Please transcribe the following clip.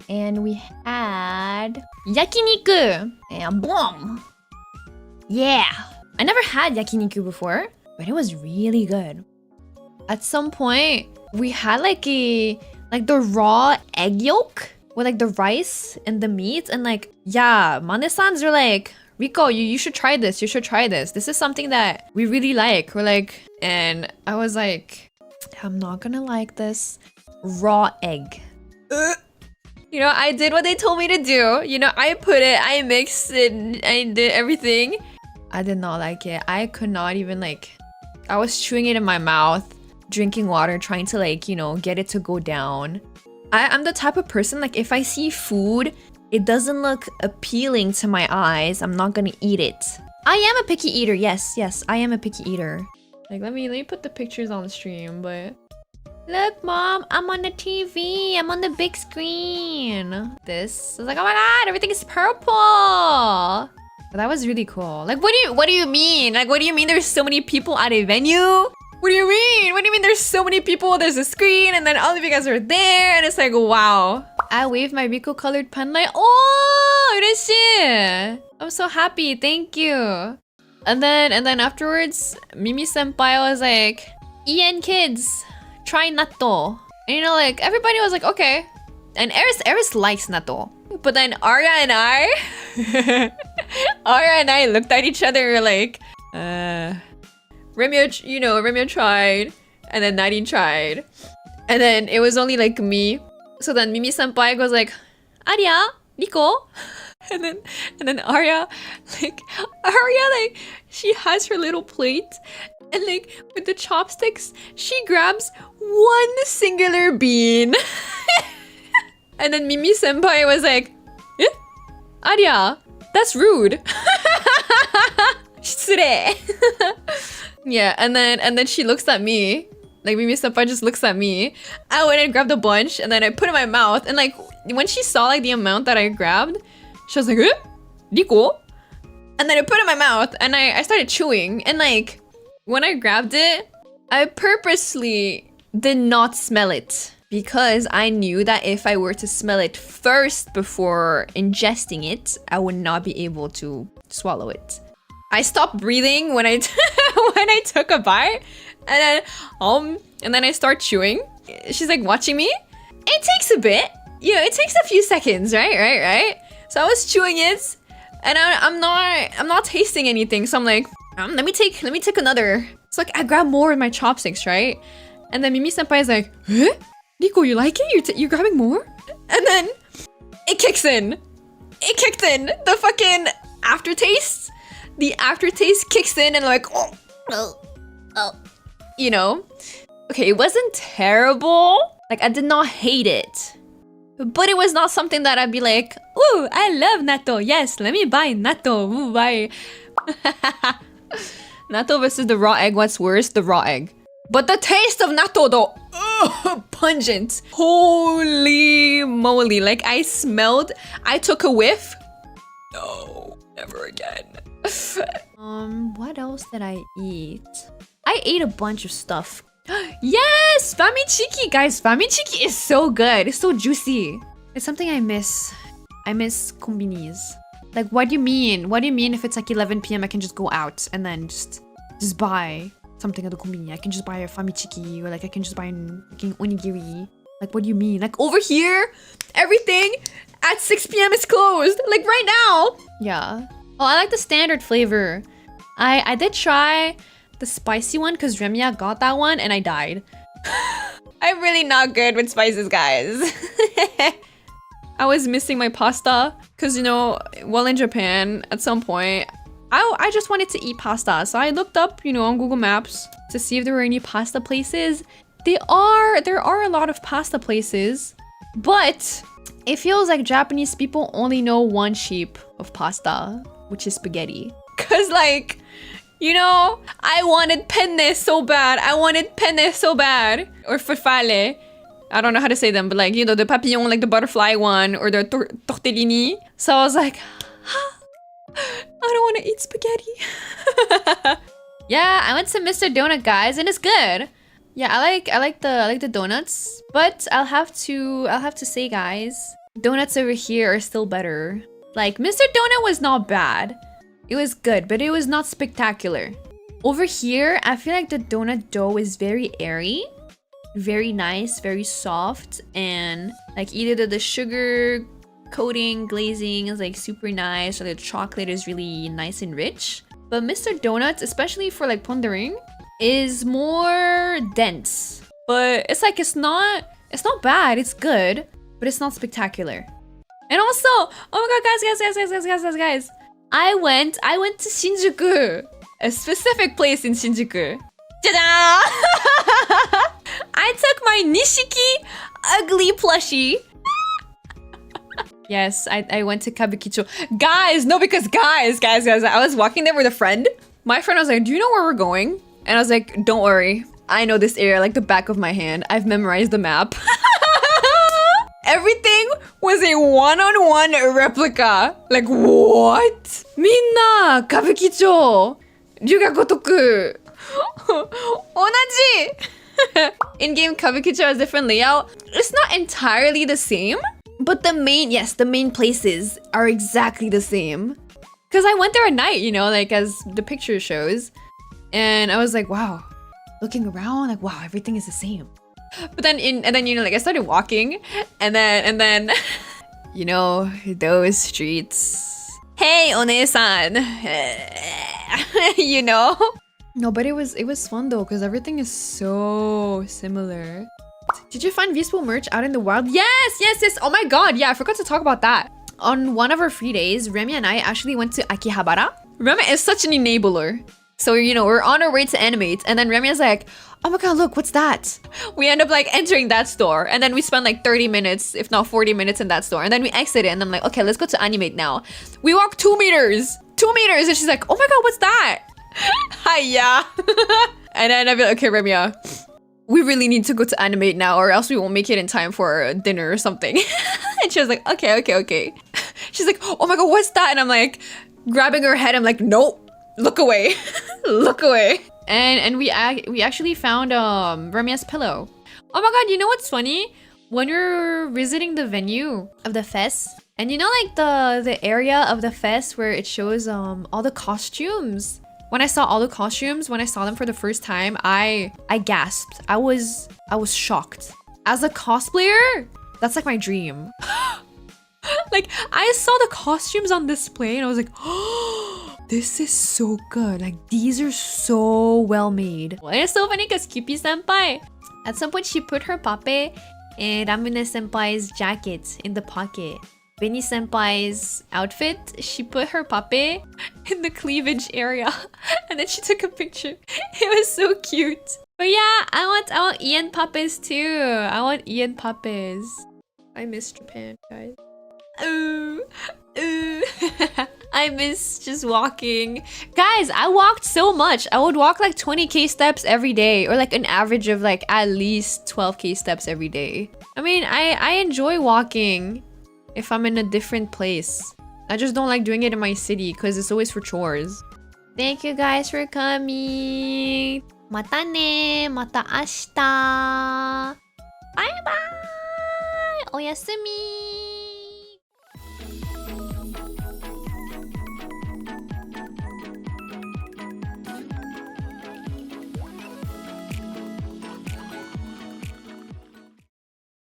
And we had Yakiniku. And boom. Yeah. I never had Yakiniku before, but it was really good. At some point, we had like the raw egg yolk with like the rice and the meat. And like, yeah, Mane-sans are like, Riko, you should try this. You should try this. This is something that we really like. We're like, and I was like, I'm not gonna like this raw egg. You know, I did what they told me to do. You know, I put it, I mixed it, I did everything. I did not like it. I could not even like, I was chewing it in my mouth, drinking water, trying to like, you know, get it to go down. I'm the type of person, like if I see food, it doesn't look appealing to my eyes, I'm not gonna eat it. I am a picky eater, yes, I am a picky eater. Like, let me put the pictures on the stream, but... Look, Mom, I'm on the TV, I'm on the big screen. This, I was like, oh my god, everything is purple. But that was really cool. Like, what do you mean? Like, what do you mean there's so many people at a venue? What do you mean? What do you mean there's so many people? There's a screen and then all of you guys are there and it's like, wow. I waved my Riko colored pen light. Oh, ureshi! I'm so happy, thank you. And then afterwards, Mimi senpai was like, "En kids, try natto." And you know, like everybody was like, okay. And Eris likes natto. But then Arya and I looked at each other and were like, Remyo tried, and then Nadine tried. And then it was only like me. So then Mimi senpai goes like, Arya, Riko. And then Arya, she has her little plate. And like, with the chopsticks, she grabs one singular bean. And then Mimi senpai was like, eh? Arya, that's rude. Shitsure. Yeah, and then she looks at me. Like, Mimi senpai just looks at me. I went and grabbed a bunch, and then I put it in my mouth. And like, when she saw like the amount that I grabbed, she was like, eh? Riko? And then I put it in my mouth, and I started chewing. And like, when I grabbed it, I purposely did not smell it. Because I knew that if I were to smell it first before ingesting it, I would not be able to swallow it. I stopped breathing when I when I took a bite, and then I start chewing. She's like watching me. It takes a bit, you know. It takes a few seconds, right? So I was chewing it, and I'm not tasting anything. So I'm like, let me take another. So like I grab more with my chopsticks, right? And then Mimi senpai is like, huh? Riko, you like it? You're grabbing more? And then it kicks in. It kicked in. The fucking aftertaste. The aftertaste kicks in and like, oh. You know? Okay, it wasn't terrible. Like, I did not hate it. But it was not something that I'd be like, ooh, I love natto. Yes, let me buy natto. Ooh, buy. Natto versus the raw egg. What's worse? The raw egg. But the taste of natto though, pungent. Holy moly. Like I took a whiff. No, never again. What else did I eat? I ate a bunch of stuff. Yes, Famichiki, guys. Famichiki is so good. It's so juicy. It's something I miss. I miss Konbinis. Like, what do you mean? What do you mean if it's like 11 p.m. I can just go out and then just buy something at the Konbini? I can just buy a Famichiki, or like I can just buy an onigiri. Like, what do you mean? Like over here, everything at 6 p.m. is closed. Like right now. Yeah. Oh, I like the standard flavor. I did try the spicy one because Remia got that one and I died. I'm really not good with spices, guys. I was missing my pasta because, you know, while in Japan, at some point, I just wanted to eat pasta. So I looked up, you know, on Google Maps to see if there were any pasta places. There are a lot of pasta places, but it feels like Japanese people only know one shape of pasta, which is spaghetti. Cause like, you know, I wanted penne so bad. Or farfalle. I don't know how to say them, but like, you know, the papillon, like the butterfly one, or the tortellini. So I was like, I don't want to eat spaghetti. Yeah, I went to Mr. Donut, guys, and it's good. Yeah, I like the donuts, but I'll have to say, guys, Donuts over here are still better. Like, Mr. Donut was not bad. It was good, but it was not spectacular. Over here, I feel like the donut dough is very airy. Very nice, very soft. And like either the sugar coating, glazing is like super nice, or the chocolate is really nice and rich. But Mr. Donuts, especially for like pondering, is more dense. But it's like it's not bad, it's good, but it's not spectacular. And also, oh my god, guys. I went to Shinjuku, a specific place in Shinjuku. Ta-da! I took my Nishiki ugly plushie. Yes, I went to Kabukicho. Guys, no, because guys, I was walking there with a friend. My friend was like, do you know where we're going? And I was like, don't worry. I know this area like the back of my hand. I've memorized the map. Everything was a one-on-one replica. Like, what? Minna, Kabukicho, ryuga gotoku. 同じ! In-game Kabukicho has different layout. It's not entirely the same, but the main places are exactly the same. Because I went there at night, you know, like as the picture shows. And I was like, wow. Looking around, like, wow, everything is the same. But then, you know, like I started walking, and then, you know, those streets. Hey, One-san. You know? No, but it was fun though, because everything is so similar. Did you find Vispo merch out in the wild? Yes. Oh my god, yeah, I forgot to talk about that. On one of our free days, Remy and I actually went to秋葉原. Remy is such an enabler. So, you know, we're on our way to Animate, and then Remy is like, oh my god, look, what's that? We end up like entering that store, and then we spend like 30 minutes, if not 40 minutes in that store, and then we exit it, and I'm like, okay, let's go to Animate now. We walk 2 meters, and she's like, oh my god, what's that? Hiya. And then I'd be like, okay, Remy, we really need to go to Animate now, or else we won't make it in time for dinner or something. And she was like, okay. She's like, oh my god, what's that? And I'm like, grabbing her head, I'm like, nope. Look away. Look away. And we actually found Ramya's pillow. Oh my god, you know what's funny? When you're visiting the venue of the fest, and you know like the area of the fest where it shows all the costumes. When I saw all the costumes, when I saw them for the first time, I gasped. I was shocked. As a cosplayer, that's like my dream. Like I saw the costumes on display and I was like, oh, this is so good. Like these are so well made. Well, it's so funny because Kippy senpai, at some point she put her pape in Ramune senpai's jacket in the pocket. Benny senpai's outfit, she put her pape in the cleavage area, and then she took a picture. It was so cute. But yeah, I want Ian papes too. I want Ian papes. I miss Japan, guys. Ooh. I miss just walking. Guys, I walked so much. I would walk like 20k steps every day, or like an average of like at least 12k steps every day. I mean, I enjoy walking if I'm in a different place. I just don't like doing it in my city because it's always for chores. Thank you guys for coming. Mata ne, mata ashita. Bye bye. Oyasumi.